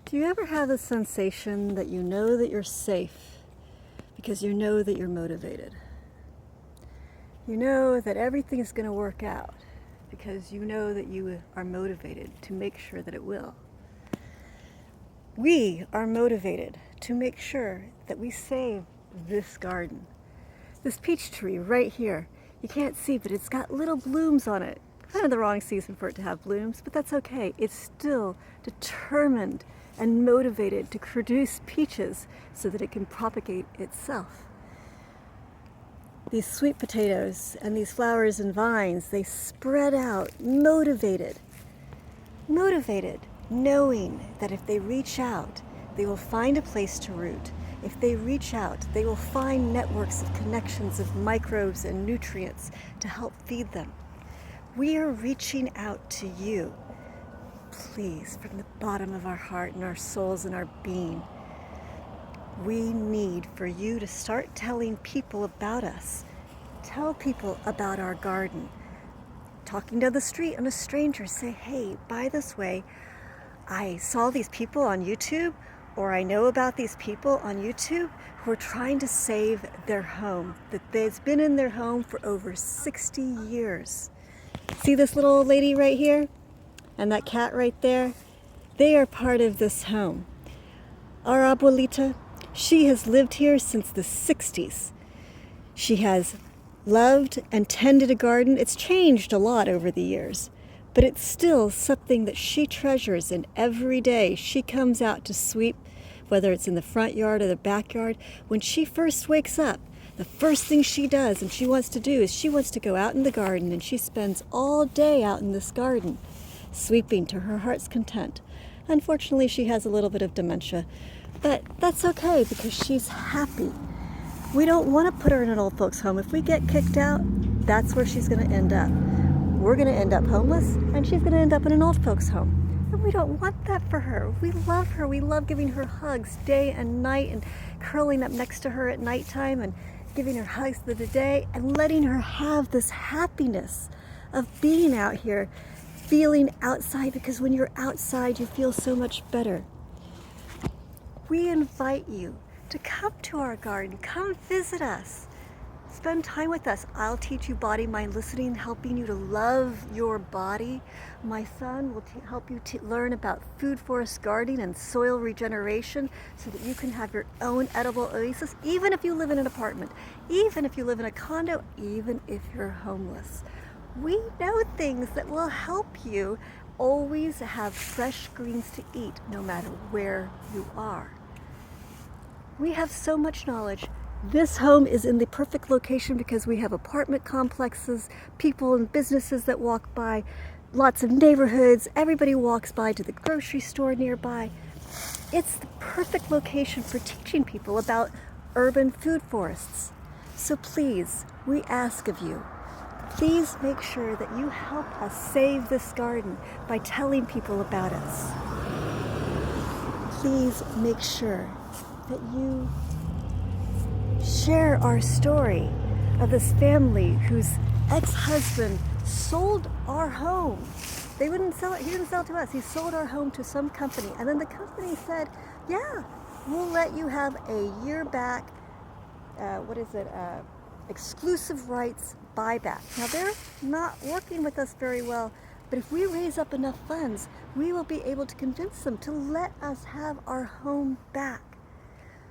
Do you ever have the sensation that you know that you're safe because you know that you're motivated? You know that everything is going to work out because you know that you are motivated to make sure that it will. We are motivated to make sure that we save this garden. This peach tree right here, you can't see, but it's got little blooms on it. Kind of the wrong season for it to have blooms, but that's okay. It's still determined and motivated to produce peaches so that it can propagate itself. These sweet potatoes and these flowers and vines, they spread out, motivated, knowing that if they reach out, they will find a place to root. If they reach out, they will find networks of connections of microbes and nutrients to help feed them. We are reaching out to you. Please, from the bottom of our heart and our souls and our being, we need for you to start telling people about us. Tell people about our garden. Talking down the street on a stranger, say, hey, by this way, I saw these people on YouTube, or I know about these people on YouTube who are trying to save their home, that they've been in their home for over 60 years. See this little old lady right here? And that cat right there? They are part of this home. Our abuelita, she has lived here since the 60s. She has loved and tended a garden. It's changed a lot over the years, but it's still something that she treasures, and every day she comes out to sweep, whether it's in the front yard or the backyard. When she first wakes up, the first thing she does and she wants to do is she wants to go out in the garden, and she spends all day out in this garden, sweeping to her heart's content. Unfortunately, she has a little bit of dementia, but that's okay because she's happy. We don't want to put her in an old folks' home. If we get kicked out, that's where she's going to end up. We're going to end up homeless, and she's going to end up in an old folks' home. And we don't want that for her. We love her. We love giving her hugs day and night, and curling up next to her at nighttime and giving her hugs through the day, and letting her have this happiness of being out here, feeling outside, because when you're outside, you feel so much better. We invite you to come to our garden. Come visit us. Spend time with us. I'll teach you body, mind, listening, helping you to love your body. My son will help you learn about food forest gardening and soil regeneration so that you can have your own edible oasis, even if you live in an apartment, even if you live in a condo, even if you're homeless. We know things that will help you always have fresh greens to eat no matter where you are. We have so much knowledge. This home is in the perfect location because we have apartment complexes, people and businesses that walk by, lots of neighborhoods, everybody walks by to the grocery store nearby. It's the perfect location for teaching people about urban food forests. So please, we ask of you, please make sure that you help us save this garden by telling people about us. Please make sure that you share our story of this family whose ex-husband sold our home. They wouldn't sell it. He didn't sell it to us. He sold our home to some company. And then the company said, yeah, we'll let you have a year back, exclusive rights buyback. Now they're not working with us very well, but if we raise up enough funds, we will be able to convince them to let us have our home back.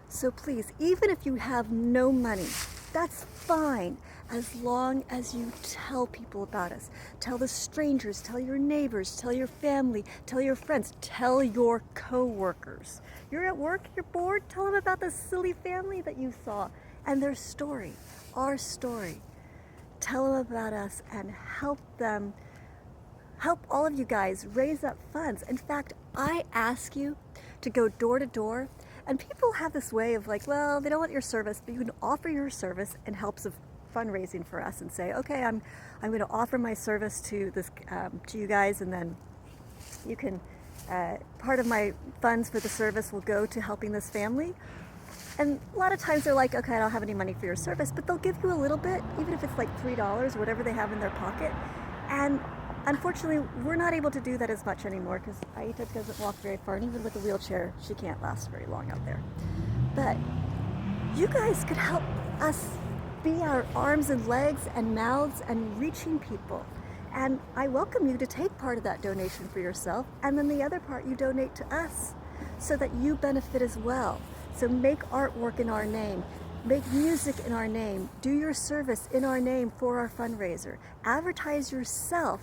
So please, even if you have no money, that's fine, as long as you tell people about us. Tell the strangers, tell your neighbors, tell your family, tell your friends, tell your co-workers. You're at work, you're bored, tell them about the silly family that you saw and their story, our story. Tell them about us and help all of you guys raise up funds. In fact, I ask you to go door to door. And people have this way of like, well, they don't want your service, but you can offer your service in helps of fundraising for us and say, okay, I'm going to offer my service to this to you guys, and then you can part of my funds for the service will go to helping this family. And a lot of times they're like, okay, I don't have any money for your service, but they'll give you a little bit, even if it's like $3 or whatever they have in their pocket. And Unfortunately, we're not able to do that as much anymore because Aita doesn't walk very far, and even with a wheelchair, she can't last very long out there. But you guys could help us be our arms and legs and mouths and reaching people. And I welcome you to take part of that donation for yourself, and then the other part you donate to us so that you benefit as well. So make artwork in our name, make music in our name, do your service in our name for our fundraiser, advertise yourself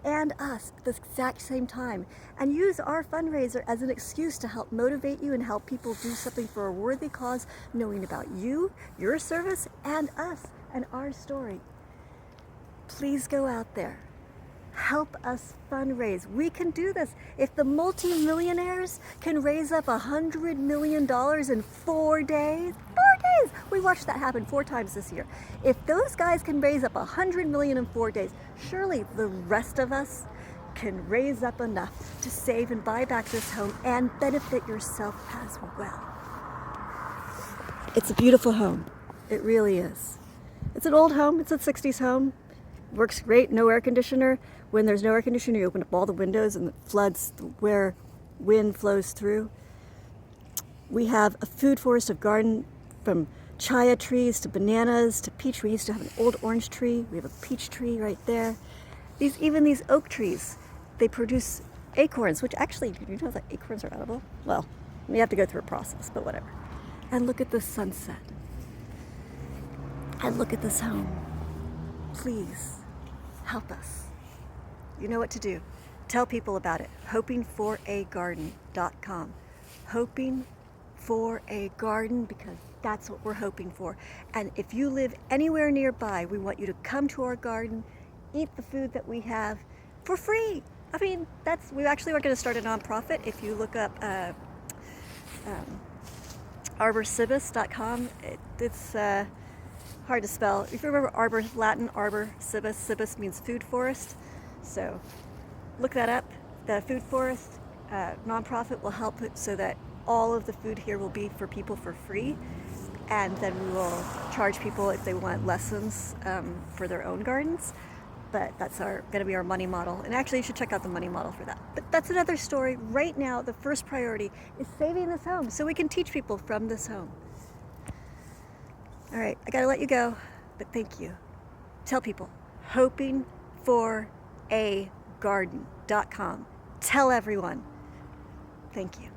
and us at the exact same time, and use our fundraiser as an excuse to help motivate you and help people do something for a worthy cause, knowing about you, your service, and us and our story. Please go out there. Help us fundraise. We can do this. If the multi-millionaires can raise up $100 million in 4 days, 4 days! We watched that happen 4 times this year. If those guys can raise up $100 million in 4 days, surely the rest of us can raise up enough to save and buy back this home and benefit yourself as well. It's a beautiful home. It really is. It's an old home. It's a 60s home. Works great, no air conditioner. When there's no air conditioner, you open up all the windows and it floods where wind flows through. We have a food forest of garden, from chaya trees to bananas to peach. We used to have an old orange tree. We have a peach tree right there. Even these oak trees, they produce acorns, which actually, did you know that acorns are edible? Well, you have to go through a process, but whatever. And look at the sunset. And look at this home. Please help us. You know what to do. Tell people about it. hopingforagarden.com. Hoping for a garden, because that's what we're hoping for. And if you live anywhere nearby, we want you to come to our garden, eat the food that we have for free. I mean, we actually are going to start a nonprofit. If you look up arborcibus.com, it's hard to spell. If you remember arbor, Latin arbor, cibus, cibus means food forest. So look that up. The food forest nonprofit will help it so that all of the food here will be for people for free. And then we will charge people if they want lessons for their own gardens. But that's going to be our money model. And actually, you should check out the money model for that. But that's another story. Right now, the first priority is saving this home so we can teach people from this home. All right, I got to let you go, but thank you. Tell people, hopingforagarden.com. Tell everyone. Thank you.